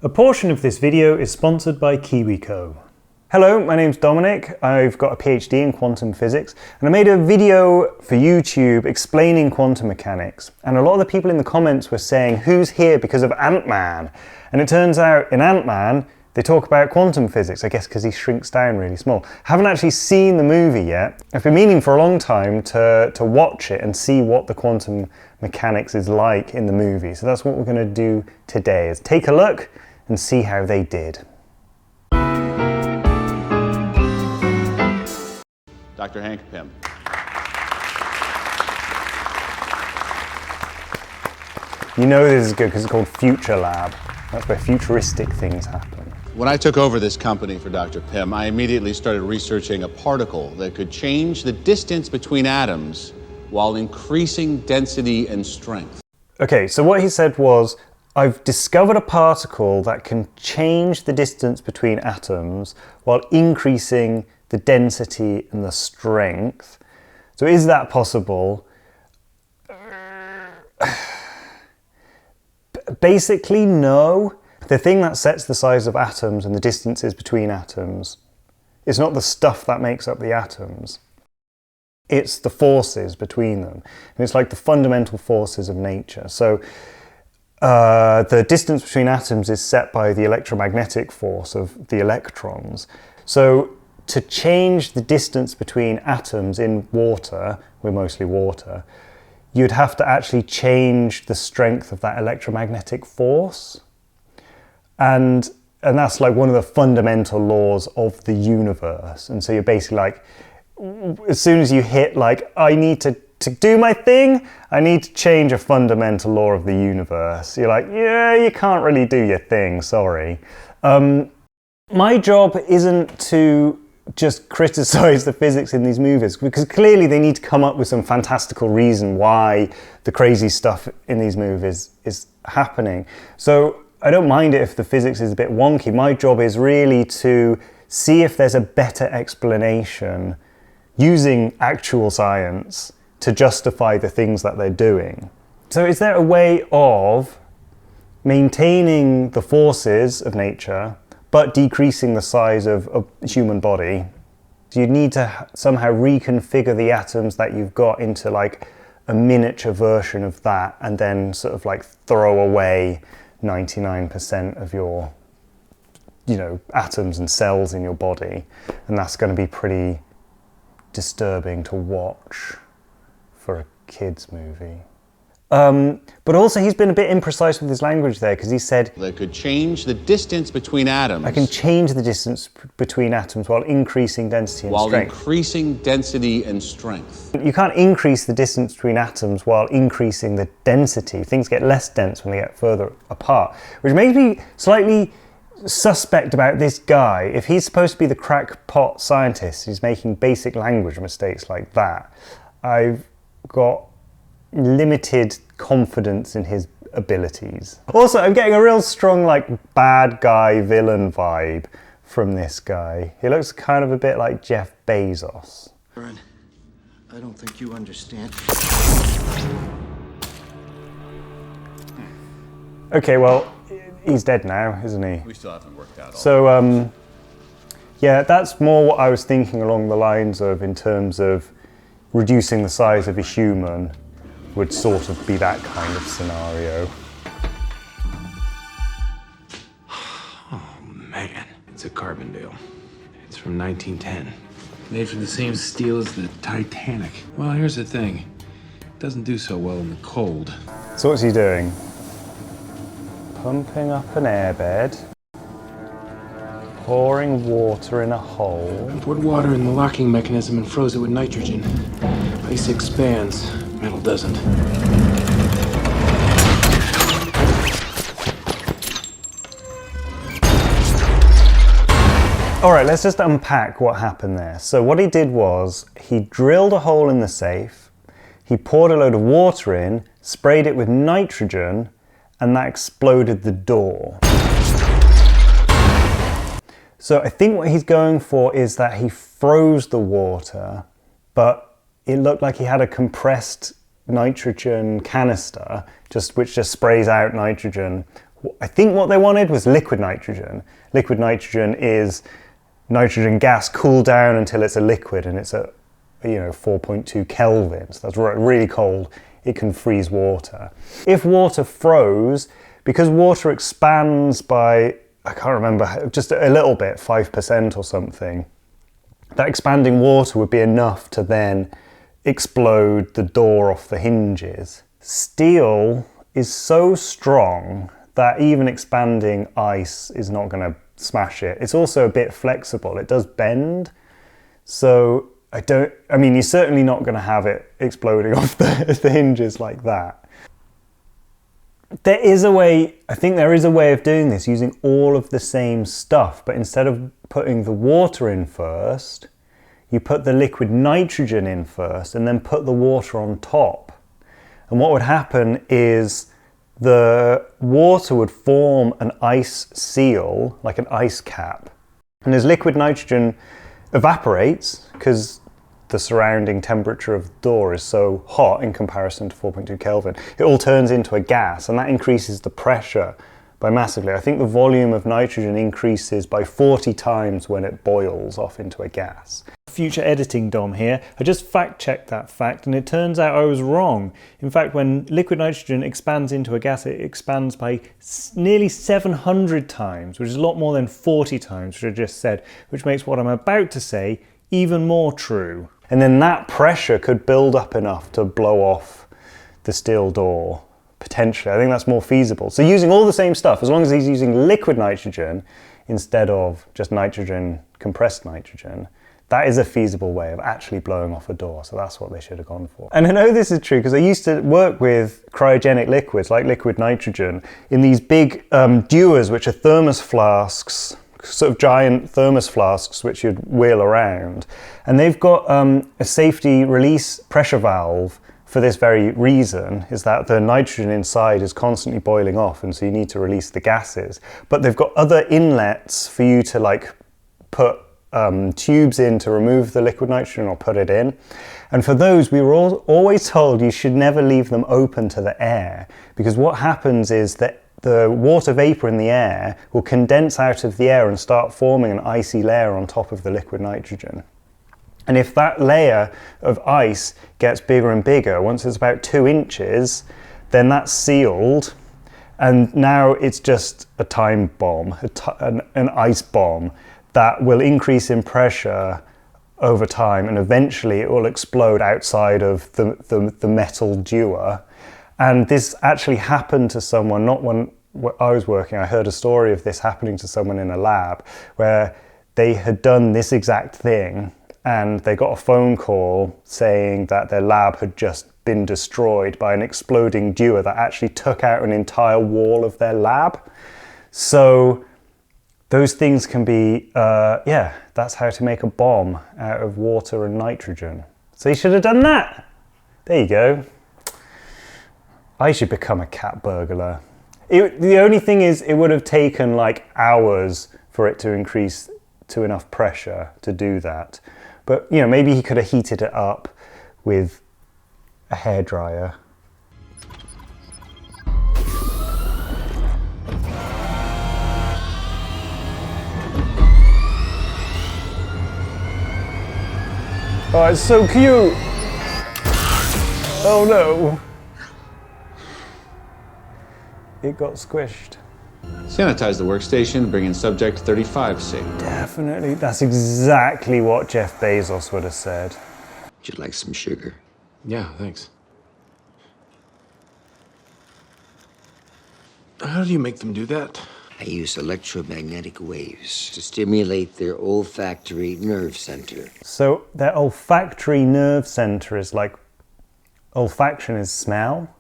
A portion of this video is sponsored by KiwiCo. Hello, my name's Dominic. I've got a PhD in quantum physics, and I made a video for YouTube explaining quantum mechanics. And a lot of the people in the comments were saying, who's here because of Ant-Man? And it turns out in Ant-Man, they talk about quantum physics, I guess because he shrinks down really small. Haven't actually seen the movie yet. I've been meaning for a long time to watch it and see what the quantum mechanics is like in the movie. So that's what we're going to do today, is take a look and see how they did. Dr. Hank Pym. You know this is good because it's called Future Lab. That's where futuristic things happen. When I took over this company for Dr. Pym, I immediately started researching a particle that could change the distance between atoms while increasing density and strength. Okay, so what he said was, I've discovered a particle that can change the distance between atoms while increasing the density and the strength. So is that possible? Basically, no. The thing that sets the size of atoms and the distances between atoms is not the stuff that makes up the atoms. It's the forces between them. And it's like the fundamental forces of nature. So the distance between atoms is set by the electromagnetic force of the electrons. So to change the distance between atoms in water, we're mostly water, you'd have to actually change the strength of that electromagnetic force. And that's like one of the fundamental laws of the universe. And so you're basically like, as soon as you hit like, I need to do my thing, I need to change a fundamental law of the universe. You're like, yeah, you can't really do your thing, sorry. My job isn't to just criticize the physics in these movies, because clearly they need to come up with some fantastical reason why the crazy stuff in these movies is happening. So I don't mind it if the physics is a bit wonky. My job is really to see if there's a better explanation using actual science to justify the things that they're doing. So is there a way of maintaining the forces of nature but decreasing the size of a human body? Do you need to somehow reconfigure the atoms that you've got into like a miniature version of that and then sort of like throw away 99% of your, atoms and cells in your body? And that's going to be pretty disturbing to watch for a kids movie. But also he's been a bit imprecise with his language there, because he said that could change the distance between atoms. I can change the distance between atoms while increasing density and strength. While increasing density and strength. You can't increase the distance between atoms while increasing the density. Things get less dense when they get further apart, which makes me slightly suspect about this guy. If he's supposed to be the crackpot scientist, he's making basic language mistakes like that. I've got limited confidence in his abilities. Also, I'm getting a real strong like bad guy villain vibe from this guy. He looks kind of a bit like Jeff Bezos. I don't think you understand. Okay, well, he's dead now, isn't he? We still haven't worked out all So, yeah, that's more what I was thinking along the lines of in terms of reducing the size of a human would sort of be that kind of scenario. Oh man, it's a Carbondale. It's from 1910. Made from the same steel as the Titanic. Well, here's the thing. It doesn't do so well in the cold. So what's he doing? Pumping up an airbed, pouring water in a hole. I poured water in the locking mechanism and froze it with nitrogen. Ice expands, metal doesn't. All right, let's just unpack what happened there. So what he did was he drilled a hole in the safe, he poured a load of water in, sprayed it with nitrogen, and that exploded the door. So I think what he's going for is that he froze the water, but it looked like he had a compressed nitrogen canister, which just sprays out nitrogen I think what they wanted was liquid nitrogen. Liquid nitrogen is nitrogen gas cooled down until it's a liquid, and it's at 4.2 Kelvin. So that's really cold. It can freeze water. If water froze, because water expands by, I can't remember, just a little bit, 5% or something, that expanding water would be enough to then explode the door off the hinges. Steel is so strong that even expanding ice is not going to smash it. It's also a bit flexible. It does bend. So you're certainly not going to have it exploding off the hinges like that. There is a way of doing this using all of the same stuff, but instead of putting the water in first, you put the liquid nitrogen in first and then put the water on top. And what would happen is the water would form an ice seal, like an ice cap. And as liquid nitrogen evaporates, because the surrounding temperature of the door is so hot in comparison to 4.2 Kelvin, it all turns into a gas, and that increases the pressure by massively. I think the volume of nitrogen increases by 40 times when it boils off into a gas. Future editing Dom here. I just fact-checked that fact, and it turns out I was wrong. In fact, when liquid nitrogen expands into a gas, it expands by nearly 700 times, which is a lot more than 40 times, which I just said, which makes what I'm about to say even more true. And then that pressure could build up enough to blow off the steel door, potentially. I think that's more feasible. So using all the same stuff, as long as he's using liquid nitrogen instead of just nitrogen, compressed nitrogen, that is a feasible way of actually blowing off a door. So that's what they should have gone for. And I know this is true because I used to work with cryogenic liquids like liquid nitrogen in these big dewars, which are thermos flasks, sort of giant thermos flasks which you'd wheel around. And they've got a safety release pressure valve for this very reason, is that the nitrogen inside is constantly boiling off, and so you need to release the gases. But they've got other inlets for you to put tubes in to remove the liquid nitrogen or put it in. And for those, we were always told you should never leave them open to the air, because what happens is that the water vapor in the air will condense out of the air and start forming an icy layer on top of the liquid nitrogen. And if that layer of ice gets bigger and bigger, once it's about 2 inches, then that's sealed, and now it's just a time bomb, an ice bomb that will increase in pressure over time, and eventually it will explode outside of the metal dewar. And this actually happened to someone, not when I was working. I heard a story of this happening to someone in a lab where they had done this exact thing, and they got a phone call saying that their lab had just been destroyed by an exploding dewar that actually took out an entire wall of their lab. So those things can be, that's how to make a bomb out of water and nitrogen. So you should have done that. There you go. I should become a cat burglar. The only thing is, it would have taken hours for it to increase to enough pressure to do that. But, maybe he could have heated it up with a hairdryer. Oh, it's so cute! Oh no! It got squished. Sanitize the workstation, bring in subject 35 safe. Definitely, that's exactly what Jeff Bezos would have said. Would you like some sugar? Yeah, thanks. How do you make them do that? I use electromagnetic waves to stimulate their olfactory nerve center. So their olfactory nerve center is olfaction is smell.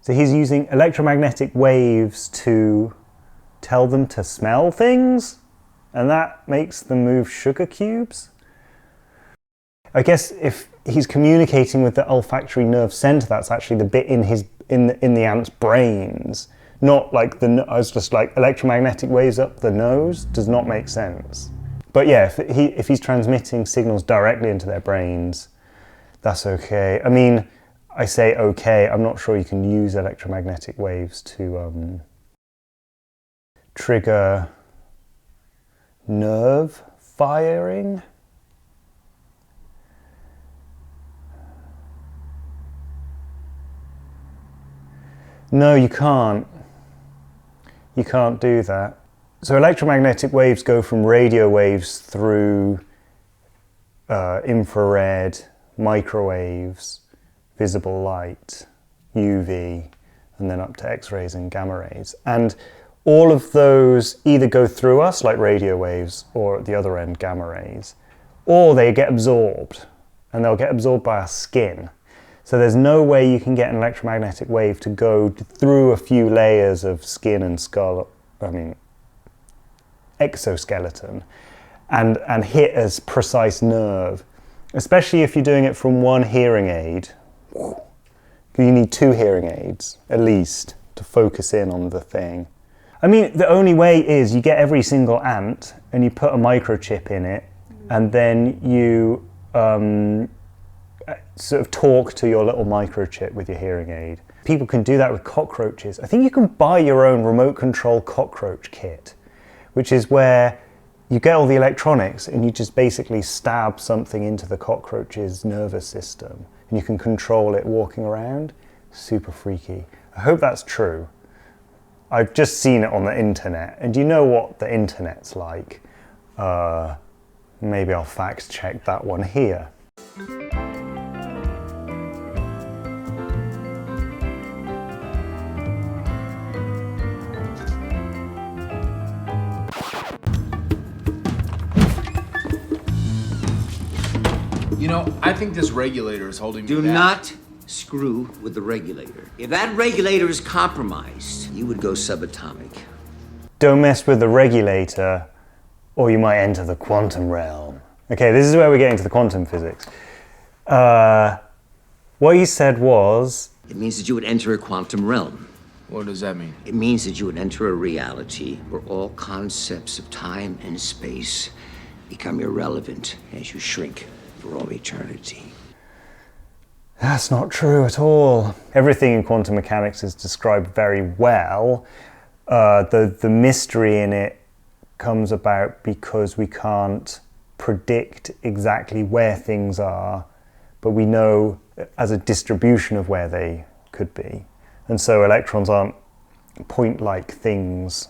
So he's using electromagnetic waves to tell them to smell things, and that makes them move sugar cubes. I guess if he's communicating with the olfactory nerve center, that's actually the bit in the ant's brains. Not I was just electromagnetic waves up the nose does not make sense. But yeah, if he's transmitting signals directly into their brains, that's okay. I mean, I say okay, I'm not sure you can use electromagnetic waves to trigger nerve firing. No, you can't. You can't do that. So electromagnetic waves go from radio waves through infrared, microwaves, visible light, UV, and then up to X-rays and gamma rays. And all of those either go through us, like radio waves, or at the other end, gamma rays, or they get absorbed, and they'll get absorbed by our skin. So there's no way you can get an electromagnetic wave to go through a few layers of skin and skull, exoskeleton, and hit a precise nerve, especially if you're doing it from one hearing aid. You need 2 hearing aids, at least, to focus in on the thing. I mean, the only way is you get every single ant and you put a microchip in it, and then you sort of talk to your little microchip with your hearing aid. People can do that with cockroaches. I think you can buy your own remote control cockroach kit, which is where you get all the electronics and you just basically stab something into the cockroach's nervous system and you can control it walking around. Super freaky. I hope that's true. I've just seen it on the internet, and you know what the internet's like. Maybe I'll fact check that one here. You know, I think this regulator is holding me Do back. not screw with the regulator. If that regulator is compromised, you would go subatomic. Don't mess with the regulator or you might enter the quantum realm. Okay, this is where we're getting to the quantum physics. What you said was... It means that you would enter a quantum realm. What does that mean? It means that you would enter a reality where all concepts of time and space become irrelevant as you shrink for all eternity. That's not true at all. Everything in quantum mechanics is described very well. The mystery in it comes about because we can't predict exactly where things are, but we know as a distribution of where they could be. And so electrons aren't point-like things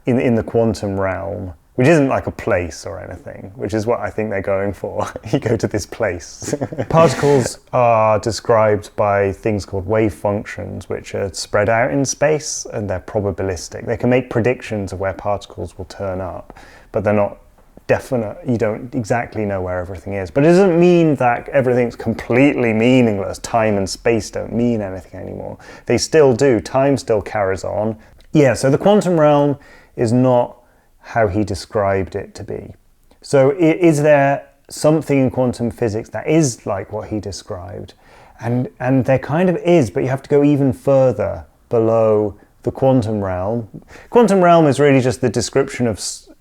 in the quantum realm, which isn't like a place or anything, which is what I think they're going for. You go to this place. Particles are described by things called wave functions, which are spread out in space, and they're probabilistic. They can make predictions of where particles will turn up, but they're not definite. You don't exactly know where everything is. But it doesn't mean that everything's completely meaningless. Time and space don't mean anything anymore. They still do. Time still carries on. Yeah, so the quantum realm is not how he described it to be. So is there something in quantum physics that is like what he described? And there kind of is, but you have to go even further below the quantum realm. Quantum realm is really just the description of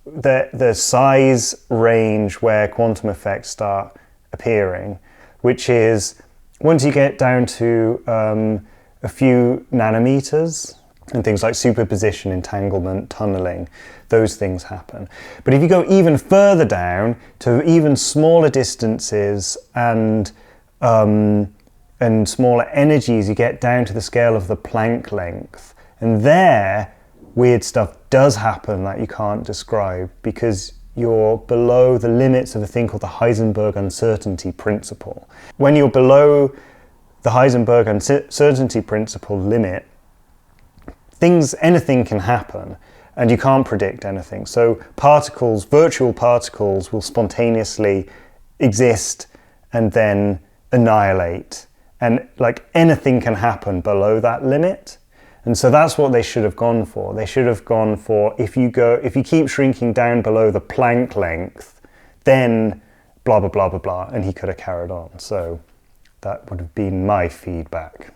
the size range where quantum effects start appearing, which is once you get down to a few nanometers, and things like superposition, entanglement, tunneling, those things happen. But if you go even further down to even smaller distances and smaller energies, you get down to the scale of the Planck length. And there, weird stuff does happen that you can't describe because you're below the limits of a thing called the Heisenberg uncertainty principle. When you're below the Heisenberg uncertainty principle limit, anything can happen, and you can't predict anything. So particles, virtual particles, will spontaneously exist and then annihilate. And like anything can happen below that limit. And so that's what they should have gone for. They should have gone for, if you keep shrinking down below the Planck length, then blah, blah, blah, blah, blah, and he could have carried on. So that would have been my feedback.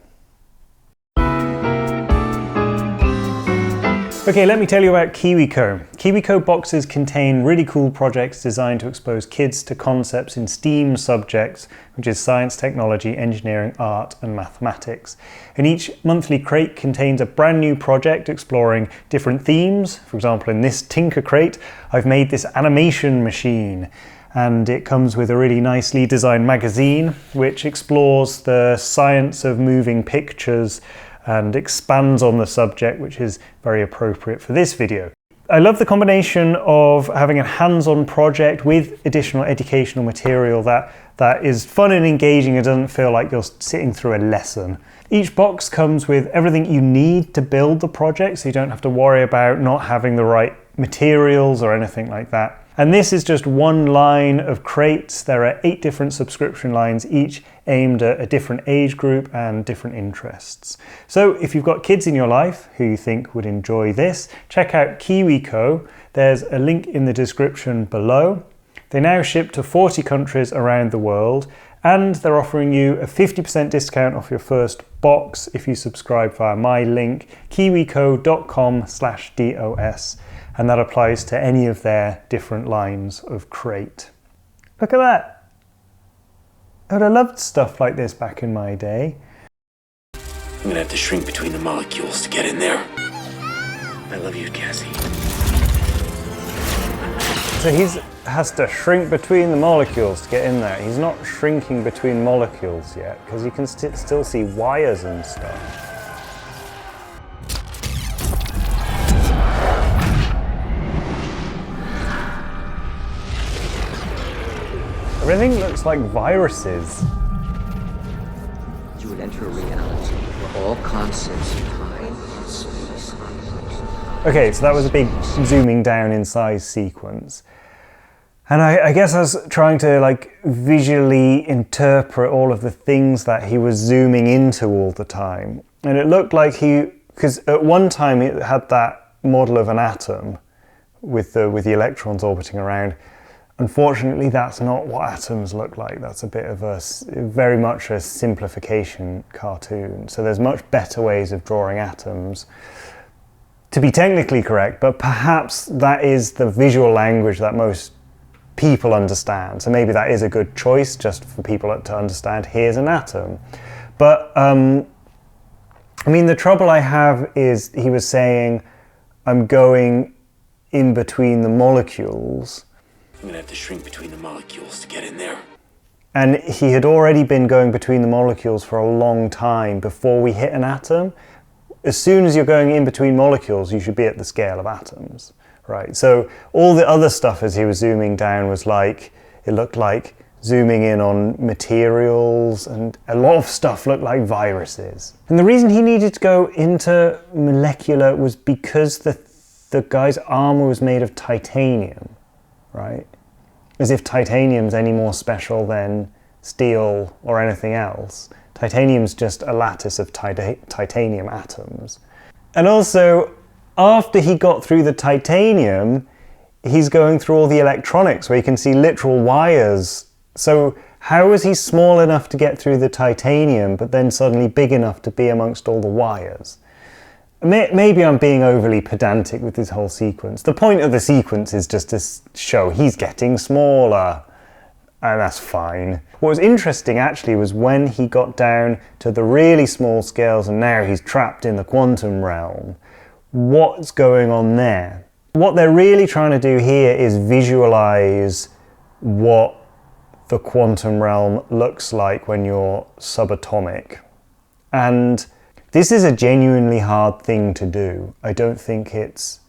Okay, let me tell you about KiwiCo. KiwiCo boxes contain really cool projects designed to expose kids to concepts in STEAM subjects, which is science, technology, engineering, art, and mathematics. And each monthly crate contains a brand new project exploring different themes. For example, in this Tinker crate, I've made this animation machine. And it comes with a really nicely designed magazine, which explores the science of moving pictures and expands on the subject, which is very appropriate for this video. I love the combination of having a hands-on project with additional educational material that is fun and engaging and doesn't feel like you're sitting through a lesson. Each box comes with everything you need to build the project, so you don't have to worry about not having the right materials or anything like that. And this is just one line of crates. There are 8 different subscription lines, each aimed at a different age group and different interests. So if you've got kids in your life who you think would enjoy this, check out KiwiCo. There's a link in the description below. They now ship to 40 countries around the world, and they're offering you a 50% discount off your first box if you subscribe via my link, kiwico.com/DOS. And that applies to any of their different lines of crate. Look at that. I would have loved stuff like this back in my day. I'm gonna have to shrink between the molecules to get in there. I love you, Cassie. So he has to shrink between the molecules to get in there. He's not shrinking between molecules yet, because you can still see wires and stuff. Everything looks like viruses. You would enter a reality where all concepts of time and space are fixed. Okay, so that was a big zooming down in size sequence. And I guess I was trying to visually interpret all of the things that he was zooming into all the time. And it looked like because at one time it had that model of an atom with the electrons orbiting around. Unfortunately, that's not what atoms look like. That's a bit of very much a simplification cartoon. So there's much better ways of drawing atoms to be technically correct, but perhaps that is the visual language that most people understand. So maybe that is a good choice just for people to understand, here's an atom. But, I mean, the trouble I have is he was saying, I'm going in between the molecules. I'm gonna have to shrink between the molecules to get in there. And he had already been going between the molecules for a long time before we hit an atom. As soon as you're going in between molecules, you should be at the scale of atoms, right? So all the other stuff as he was zooming down was it looked like zooming in on materials, and a lot of stuff looked like viruses. And the reason he needed to go into molecular was because the guy's armor was made of titanium, right? As if titanium's any more special than steel or anything else. Titanium's just a lattice of titanium atoms. And also, after he got through the titanium, he's going through all the electronics where you can see literal wires. So how is he small enough to get through the titanium, but then suddenly big enough to be amongst all the wires? Maybe I'm being overly pedantic with this whole sequence. The point of the sequence is just to show he's getting smaller, and that's fine. What was interesting actually was when he got down to the really small scales and now he's trapped in the quantum realm. What's going on there? What they're really trying to do here is visualize what the quantum realm looks like when you're subatomic. And this is a genuinely hard thing to do. I don't think it's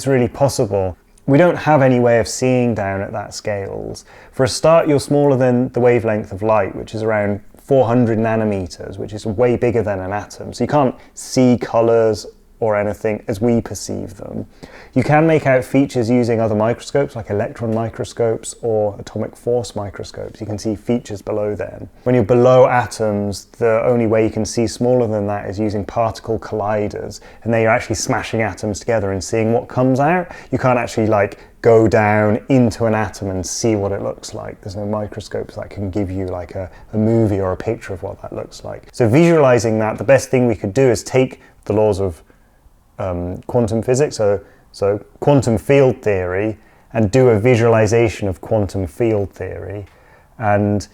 really possible. We don't have any way of seeing down at that scales. For a start, you're smaller than the wavelength of light, which is around 400 nanometers, which is way bigger than an atom. So you can't see colors or anything as we perceive them. You can make out features using other microscopes like electron microscopes or atomic force microscopes. You can see features below them. When you're below atoms, the only way you can see smaller than that is using particle colliders, and there you're actually smashing atoms together and seeing what comes out. You can't actually go down into an atom and see what it looks like. There's no microscopes that can give you a movie or a picture of what that looks like. So visualizing that, the best thing we could do is take the laws of quantum physics, so quantum field theory, and do a visualization of quantum field theory. And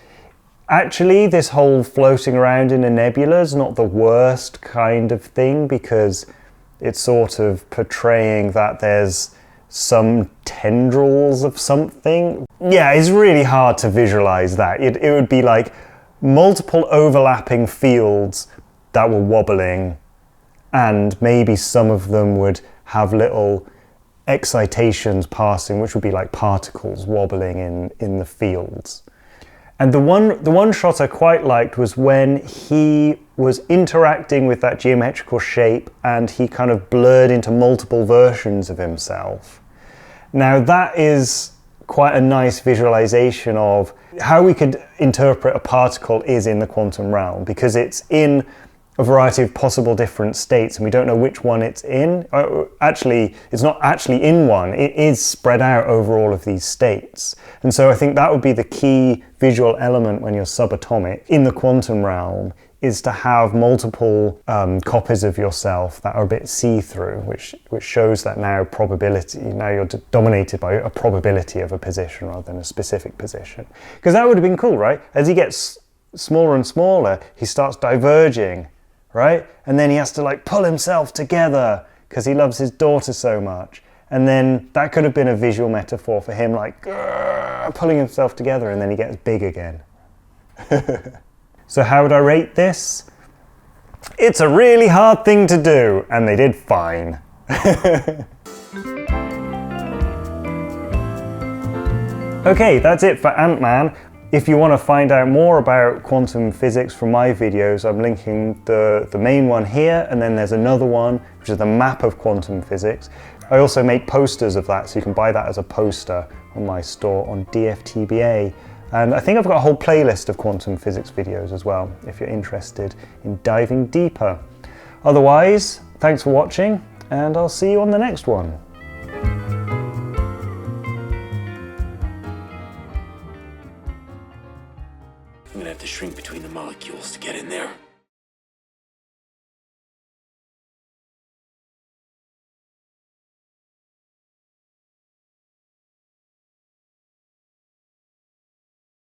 actually, this whole floating around in a nebula is not the worst kind of thing, because it's sort of portraying that there's some tendrils of something. Yeah, it's really hard to visualize that. It would be like multiple overlapping fields that were wobbling, and maybe some of them would have little excitations passing, which would be like particles wobbling in the fields. And the one shot I quite liked was when he was interacting with that geometrical shape and he kind of blurred into multiple versions of himself. Now that is quite a nice visualization of how we could interpret a particle is in the quantum realm, because it's in a variety of possible different states and we don't know which one it's in. Actually, it's not actually in one, it is spread out over all of these states. And so I think that would be the key visual element when you're subatomic in the quantum realm, is to have multiple copies of yourself that are a bit see-through, which shows that now you're dominated by a probability of a position rather than a specific position. Because that would have been cool, right? As he gets smaller and smaller, he starts diverging, right? And then he has to like pull himself together because he loves his daughter so much. And then that could have been a visual metaphor for him, like pulling himself together, and then he gets big again. So how would I rate this? It's a really hard thing to do, and they did fine. Okay, that's it for Ant-Man. If you want to find out more about quantum physics from my videos, I'm linking the main one here, and then there's another one, which is the map of quantum physics. I also make posters of that, so you can buy that as a poster on my store on DFTBA. And I think I've got a whole playlist of quantum physics videos as well, if you're interested in diving deeper. Otherwise, thanks for watching, and I'll see you on the next one. I'm gonna have to shrink between the molecules to get in there.